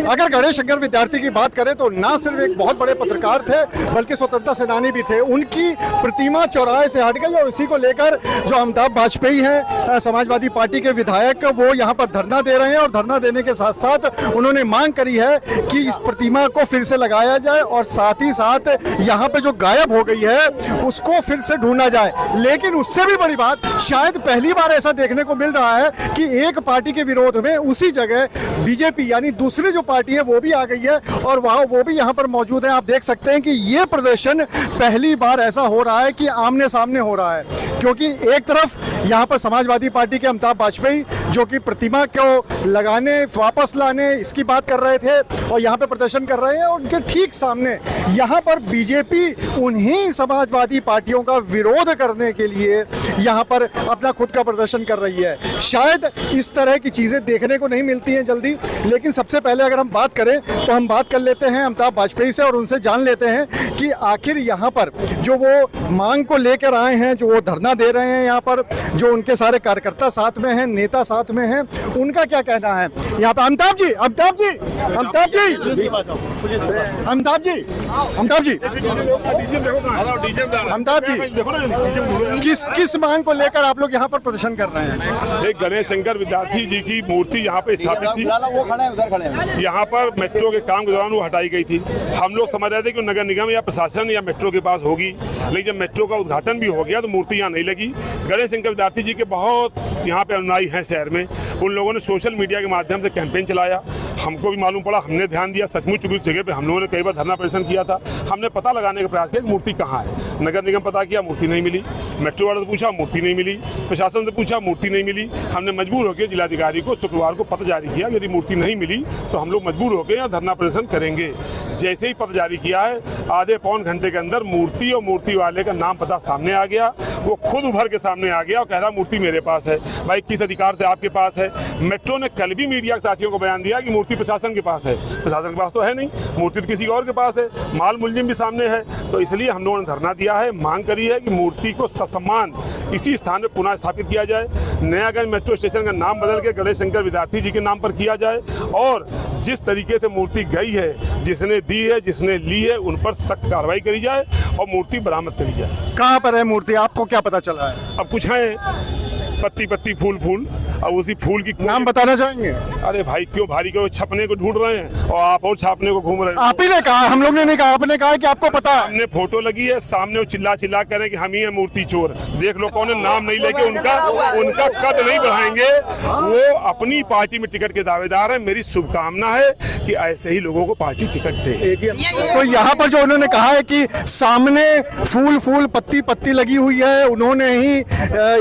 अगर गणेश शंकर विद्यार्थी की बात करें तो ना सिर्फ एक बहुत बड़े पत्रकार थे बल्कि स्वतंत्रता सेनानी भी थे। उनकी प्रतिमा चौराहे से हट गई और इसी को लेकर जो अमिताभ वाजपेयी हैं समाजवादी पार्टी के विधायक, वो यहाँ पर धरना दे रहे हैं और धरना देने के साथ साथ उन्होंने मांग करी है कि इस प्रतिमा को फिर से लगाया जाए और साथ ही साथ यहाँ पे जो गायब हो गई है उसको फिर से ढूंढा जाए। लेकिन उससे भी बड़ी बात, शायद पहली बार ऐसा देखने को मिल रहा है कि एक पार्टी के विरोध में उसी जगह बीजेपी यानी दूसरी जो पार्टी है वो भी आ गई है और वो भी यहाँ पर मौजूद है। आप देख सकते हैं कि ये प्रदर्शन पहली बार ऐसा हो रहा है कि आमने सामने हो रहा है, क्योंकि एक तरफ यहाँ पर समाजवादी पार्टी के अमिताभ वाजपेयी जो कि प्रतिमा को लगाने वापस लाने इसकी बात कर रहे थे और यहाँ पे प्रदर्शन कर रहे हैं, और उनके ठीक सामने यहाँ पर बीजेपी उन्हीं समाजवादी पार्टियों का विरोध करने के लिए यहाँ पर अपना खुद का प्रदर्शन कर रही है। शायद इस तरह की चीज़ें देखने को नहीं मिलती हैं जल्दी, लेकिन सबसे पहले अगर हम बात करें तो हम बात कर लेते हैं अमिताभ वाजपेयी से और उनसे जान लेते हैं कि आखिर यहाँ पर जो वो मांग को लेकर आए हैं, जो वो धरना दे रहे हैं, यहाँ पर जो उनके सारे कार्यकर्ता साथ में हैं, नेता साथ में हैं, उनका क्या कहना है। यहाँ पर अमिताभ जी किस मांग को लेकर आप लोग यहाँ पर प्रदर्शन कर रहे हैं। एक गणेश शंकर विद्यार्थी जी की मूर्ति यहाँ पे स्थापित थी, यहाँ पर मेट्रो के काम के दौरान वो हटाई गई थी। हम लोग समझ रहे थे कि नगर निगम या प्रशासन या मेट्रो के पास होगी, लेकिन जब मेट्रो का उद्घाटन भी हो गया तो मूर्ति यहाँ नहीं लगी। गणेश शंकर विद्यार्थी जी के बहुत यहाँ पे अनुयायी हैं शहर में, उन लोगों ने सोशल मीडिया के माध्यम से कैंपेन चलाया, हमको भी मालूम पड़ा, हमने ध्यान दिया। सचमुच उस जगह पे हम लोगों ने कई बार धरना प्रदर्शन किया था, हमने पता लगाने का प्रयास किया कि मूर्ति कहाँ है। नगर निगम पता किया, मूर्ति नहीं मिली। मेट्रो वालों से पूछा, मूर्ति नहीं मिली। प्रशासन से पूछा, मूर्ति नहीं मिली। हमने मजबूर होकर जिलाधिकारी को शुक्रवार को पत्र जारी किया, यदि मूर्ति नहीं मिली तो हम लोग मजबूर होकर यहाँ धरना प्रदर्शन करेंगे। जैसे ही पत्र जारी किया है, आधे पौन घंटे के अंदर मूर्ति और मूर्ति वाले का नाम पता सामने आ गया। वो खुद उभर के सामने आ गया और कह रहा मूर्ति मेरे पास है। भाई किस अधिकार से आपके पास है। मेट्रो ने कल भी मीडिया के साथियों को बयान दिया कि मूर्ति प्रशासन के पास है। प्रशासन के पास तो है नहीं, मूर्ति तो किसी और के पास है, माल मुलजिम भी सामने है। तो इसलिए हम लोगों ने धरना दिया है, मांग करी है कि मूर्ति को ससम्मान इसी स्थान पर पुनः स्थापित किया जाए। नयागंज मेट्रो स्टेशन का नाम बदल के गणेश शंकर विद्यार्थी जी के नाम पर किया जाए और जिस तरीके से मूर्ति गई है, जिसने दी है, जिसने ली है, उन पर सख्त कार्रवाई करी जाए और मूर्ति बरामद करी जाए। कहाँ पर है मूर्ति, आपको क्या पता चला है? अब कुछ है पत्ती पत्ती फूल फूल, और उसी फूल की नाम बताना चाहेंगे? अरे भाई क्यों भारी क्यों, छपने को ढूंढ रहे हैं और आप और छापने को घूम रहे हैं। आप ही ने कहा, हम लोग ने नहीं कहा, आपने कहा कि आपको पता है। सामने फोटो लगी है, सामने वो चिल्ला चिल्ला कर रहे हैं कि हम ही है मूर्ति चोर। देख लो कौन है, नाम नहीं लेके उनका कद नहीं बढ़ाएंगे। वो अपनी पार्टी में टिकट के दावेदार है। मेरी शुभकामना है कि ऐसे ही लोगों को पार्टी टिकट दे। तो यहाँ पर जो उन्होंने कहा है कि सामने फूल फूल पत्ती पत्ती लगी हुई है, उन्होंने ही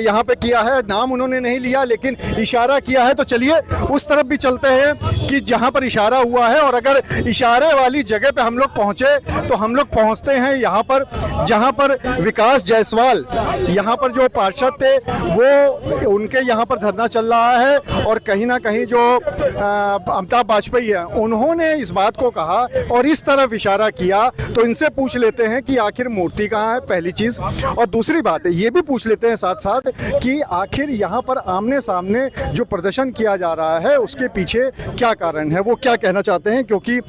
यहाँ पे किया है, नाम उन्होंने नहीं लिया लेकिन इशारा किया है। तो चलिए उस तरफ भी चलते हैं कि जहां पर इशारा हुआ है, और अगर इशारे वाली जगह पे हम लोग पहुंचे तो हम लोग पहुंचते हैं यहाँ पर जहां पर विकास जायसवाल यहाँ पर जो पार्षद थे वो उनके यहाँ पर धरना चल रहा है, और कहीं ना कहीं जो अमिताभ वाजपेयी है उन्होंने इस बात को कहा और इस तरफ इशारा किया। तो इनसे पूछ लेते हैं कि आखिर मूर्ति कहाँ है, पहली चीज, और दूसरी बात है ये भी पूछ लेते हैं साथ साथ कि आखिर यहाँ पर आमने सामने जो प्रदर्शन किया जा रहा है उसके पीछे क्या कारण है, वो क्या कहना चाहते हैं, क्योंकि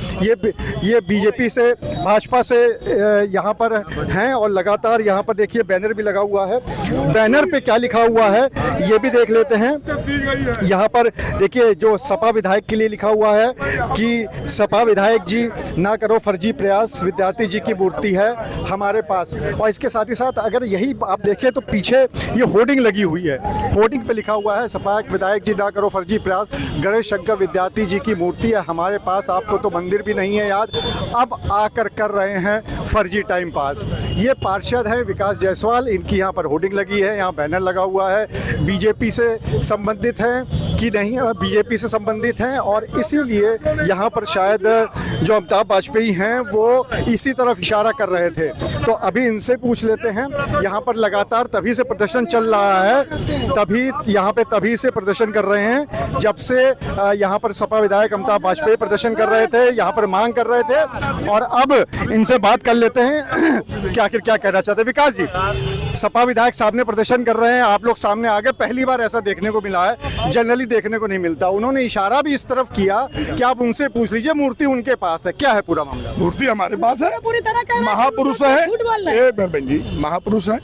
ये बीजेपी से भाजपा से यहाँ पर हैं और लगातार यहाँ पर देखिए बैनर भी लगा हुआ है। बैनर पे क्या लिखा हुआ है ये भी देख लेते हैं। यहाँ पर देखिए जो सपा विधायक के लिए लिखा हुआ है कि सपा विधायक जी ना करो फर्जी प्रयास, विद्यार्थी जी की मूर्ति है हमारे पास। और इसके साथ ही साथ अगर यही आप देखें तो पीछे ये होर्डिंग लगी हुई है, होर्डिंग पे लिखा हुआ है सपा विधायक जी ना करो फर्जी प्रयास, गणेश शंकर विद्यार्थी जी की मूर्ति है हमारे पास, आपको तो मंदिर भी नहीं है याद, अब आकर कर रहे हैं फर्जी टाइम पास। ये पार्षद है विकास जायसवाल, इनकी यहाँ पर होर्डिंग लगी है, यहाँ बैनर लगा हुआ है। बीजेपी से संबंधित हैं कि नहीं, बीजेपी से संबंधित हैं और इसीलिए यहाँ पर शायद जो अमिताभ वाजपेयी हैं वो इसी तरफ इशारा कर रहे थे। तो अभी इनसे पूछ लेते हैं, यहाँ पर लगातार तभी से प्रदर्शन चल रहा है, तभी से प्रदर्शन कर रहे हैं जब से यहाँ पर सपा विधायक अमिताभ वाजपेयी प्रदर्शन कर रहे थे, यहाँ पर मांग कर रहे थे। और अब इनसे बात कर लेते हैं कि आखिर क्या कहना चाहते हैं। विकास जी, सपा विधायक सामने प्रदर्शन कर रहे हैं, आप लोग सामने आ गए। पहली बार ऐसा देखने को मिला है, जनरली देखने को नहीं मिलता। उन्होंने इशारा भी इस तरफ किया कि आप उनसे पूछ लीजिए, मूर्ति उनके पास है। क्या है पूरा मामला? मूर्ति हमारे पास है, पूरी तरह कह रहा है, महापुरुष झूठ है, बोल रहा है। ये बहन जी महापुरुष है।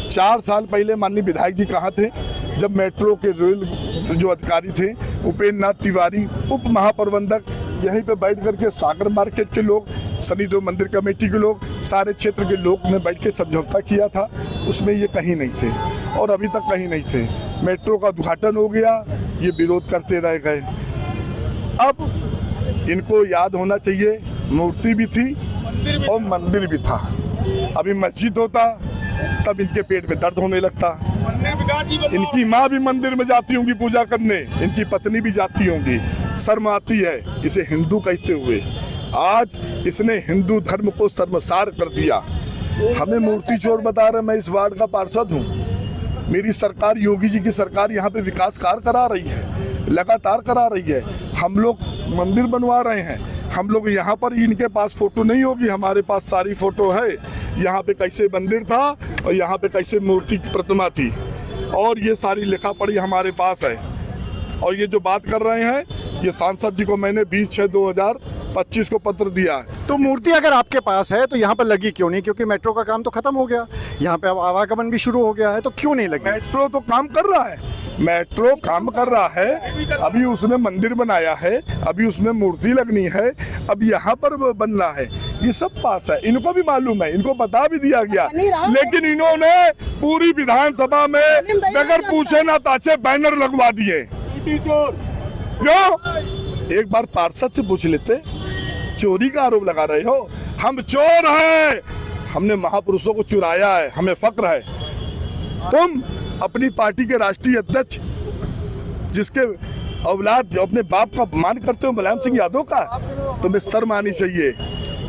4 साल पहले माननीय विधायक जी कहाँ थे जब मेट्रो के रेल जो अधिकारी थे उपेंद्र नाथ तिवारी उप महाप्रबंधक यहीं पे बैठ करके सागर मार्केट के लोग, शनिदेव मंदिर कमेटी के लोग, सारे क्षेत्र के लोग ने बैठ के समझौता किया था, उसमें ये कहीं नहीं थे और अभी तक कहीं नहीं थे। मेट्रो का उद्घाटन हो गया, ये विरोध करते रह गए। अब इनको याद होना चाहिए मूर्ति भी थी और मंदिर भी था। अभी मस्जिद होता तब इनके पेट में दर्द होने लगता। इनकी माँ भी मंदिर में जाती होंगी पूजा करने, इनकी पत्नी भी जाती होंगी, शर्म आती है इसे हिंदू कहते हुए। आज इसने हिंदू धर्म को शर्मसार कर दिया। हमें मूर्ति चोर बता रहे। मैं इस वार्ड का पार्षद हूँ, मेरी सरकार योगी जी की सरकार यहाँ पे विकास कार्य करा रही है, लगातार करा रही है। हम लोग मंदिर बनवा रहे हैं, हम लोग यहाँ पर इनके पास फोटो नहीं होगी, हमारे पास सारी फोटो है। यहाँ पे कैसे मंदिर था और यहाँ पे कैसे मूर्ति की प्रतिमा थी, और ये सारी लिखा पढ़ी हमारे पास है। और ये जो बात कर रहे हैं, ये सांसद जी को मैंने 20/6/2025 को पत्र दिया है। तो मूर्ति अगर आपके पास है तो यहाँ पर लगी क्यों नहीं? क्योंकि मेट्रो का काम तो खत्म हो गया, यहाँ पे अब आवागमन भी शुरू हो गया है, तो क्यों नहीं लगी? मेट्रो तो काम कर रहा है, मेट्रो काम कर रहा है। अभी उसने मंदिर बनाया है, अभी उसमें मूर्ति लगनी है, अब यहाँ पर बनना है। ये सब पास है, इनको भी मालूम है, इनको बता भी दिया गया, लेकिन इन्होंने पूरी विधानसभा में बगैर पूछे ना ताछे बैनर लगवा दिए। क्यों? एक बार पार्षद से पूछ लेते, चोरी का आरोप लगा रहे हो। हम चोर हैं, हमने महापुरुषों को चुराया है, हमें फक्र है। तुम अपनी पार्टी के राष्ट्रीय अध्यक्ष जिसके औलाद जो अपने बाप का अपमान करते हो, मुलायम सिंह यादव का, तुम्हें शर्म आनी चाहिए।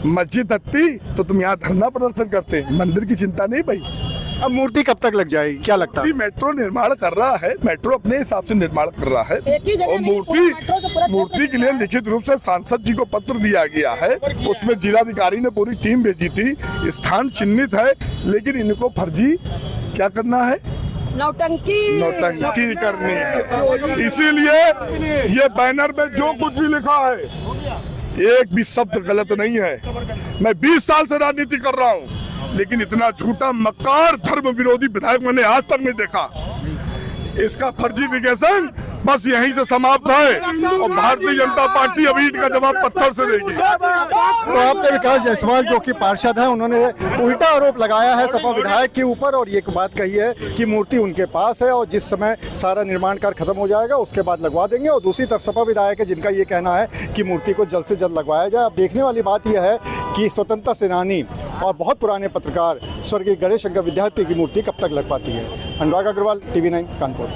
मस्जिद हत्ती तो तुम यहाँ धरना प्रदर्शन करते, मंदिर की चिंता नहीं भाई। अब मूर्ति कब तक लग जाएगी, क्या लगता है? मेट्रो निर्माण कर रहा है, मेट्रो अपने हिसाब से निर्माण कर रहा है, एक ही जगह और नहीं, पूरा मेट्रो से पूरा मूर्ति के लिए लिखित रूप से सांसद जी को पत्र दिया गया है। उसमें जिलाधिकारी ने पूरी टीम भेजी थी, स्थान चिन्हित है, लेकिन इनको फर्जी क्या करना है, नौटंकी करनी है। इसीलिए ये बैनर में जो कुछ भी लिखा है एक भी शब्द गलत नहीं है। मैं 20 साल से राजनीति कर रहा हूँ, लेकिन इतना झूठा मक्कार धर्म विरोधी विधायक मैंने आज तक नहीं देखा। इसका फर्जीफिकेशन बस यहीं से समाप्त है, और भारतीय जनता पार्टी अभी ईंट का जवाब पत्थर से देगी। तो आपने विकास जायसवाल जो कि पार्षद हैं, उन्होंने उल्टा आरोप लगाया है सपा विधायक के ऊपर, और ये बात कही है कि मूर्ति उनके पास है और जिस समय सारा निर्माण कार्य खत्म हो जाएगा उसके बाद लगवा देंगे। और दूसरी तरफ सपा विधायक है जिनका ये कहना है कि मूर्ति को जल्द से जल्द लगवाया जाए। अब देखने वाली बात यह है कि स्वतंत्रता सेनानी और बहुत पुराने पत्रकार स्वर्गीय गणेश शंकर विद्यार्थी की मूर्ति कब तक लग पाती है। अनुराग अग्रवाल, TV9 कानपुर।